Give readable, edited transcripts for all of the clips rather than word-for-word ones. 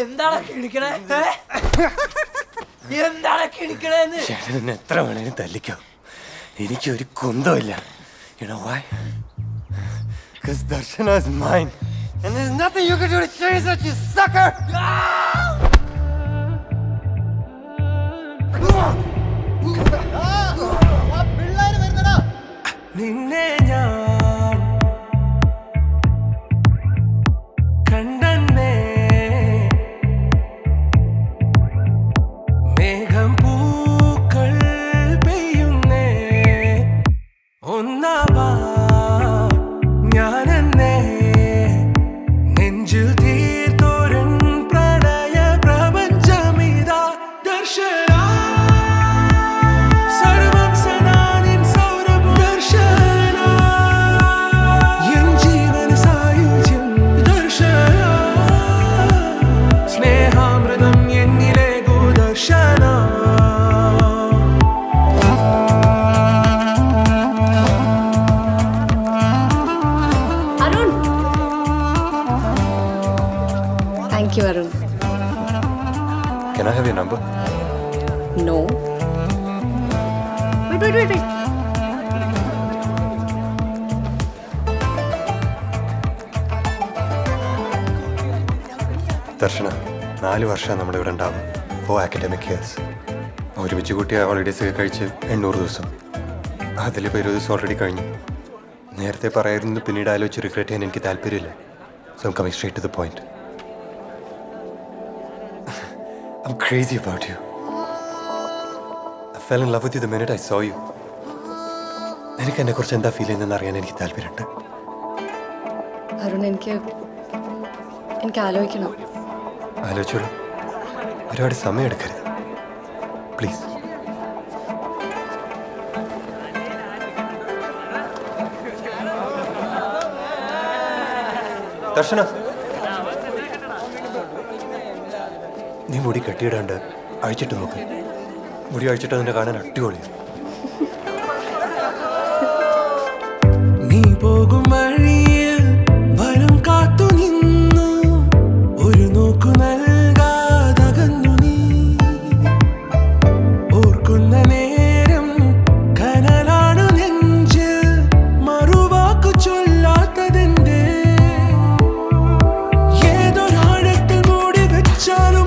എന്താണ് കിണിക്കണേ? എന്താണ് കിണിക്കണേന്ന്? ചേട്ടൻ എത്ര വേണേലും തല്ലിക്കോ, എനിക്കൊരു കുന്തമില്ല. You know why? Because Darshana is mine. And there's nothing you can do to change that, you sucker! നിന്നെ ഞാൻ കണ്ടന്നേ, മേഘം പൂക്കൾ പെയ്യുന്നേ, ഒന്നാവാ ഞാനെന്നേ, നെഞ്ചിൽ തീർത്തോരൻ പ്രണയ പ്രപഞ്ചമിതാ ദർശന. Thank you, Arun. Can I have your number? No. Wait. ദർശന, 4 വർഷം നമ്മുടെ ഇവിടെ ഉണ്ടാവും. 4 അക്കാഡമിക് ഇയേഴ്സ്. ഒരുമിച്ച് കൂട്ടിയ ഹോളിഡേസ് ഒക്കെ കഴിച്ച് 800 ദിവസം. അതിലിപ്പോൾ 20 ദിവസം ഓൾറെഡി കഴിഞ്ഞു. നേരത്തെ പറയായിരുന്നു, പിന്നീട് ആലോചിച്ച് റിഗ്രറ്റ് ചെയ്യാൻ എനിക്ക് താല്പര്യമില്ല. So I'm coming straight to the point. I'm crazy about you. I fell in love with you the minute I saw you. എനിക്ക് എന്നെ കുറിച്ച് എന്താ ഫീൽ ചെയ്യുന്നതെന്ന് അറിയാൻ എനിക്ക് താല്പര്യമുണ്ട്. അരുൺ, എനിക്ക് ആലോചിക്കണം. ആലോചിച്ചോളൂ, ഒരുപാട് സമയം എടുക്കരുത് പ്ലീസ്. ദർശന, നീ മുടി കെട്ടിയിടാണ്ട് അഴിച്ചിട്ട് നോക്ക്. മുടി അഴിച്ചിട്ട് അതിനെ കാണാൻ അടിപൊളിയാണ്. നീ പോകും വഴിയിൽ വനം കാത്തു നിന്നു, ഒരു നോക്കു നൽകാതകന്നു നീ. ഓർക്കുന്ന നേരം കനലാണു നെഞ്ചിൽ, മറുവാക്കു ചൊല്ലാത്തതെന്റെ. ഏതൊരാഴത്തിൽ മൂടി വെച്ചാലും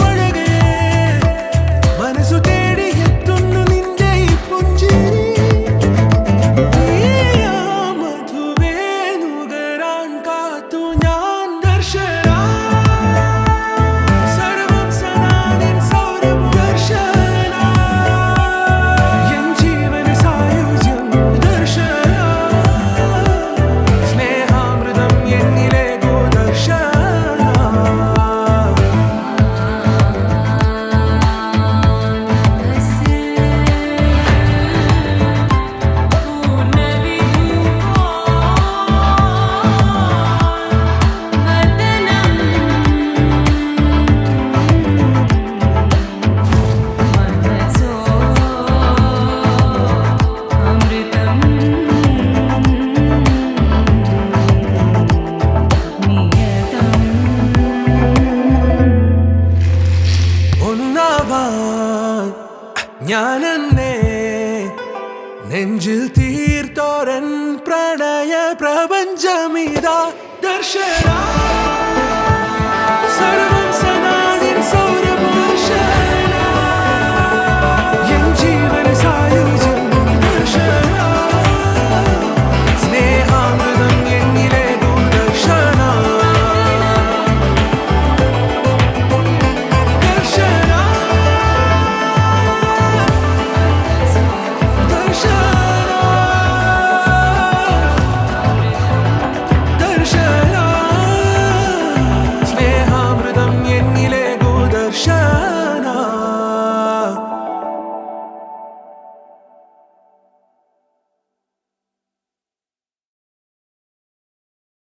ഞാനെന്നേ, നെഞ്ചിൽ തീർത്തോരൻ പ്രണയ പ്രപഞ്ചമിതാ ദർശന. സർവം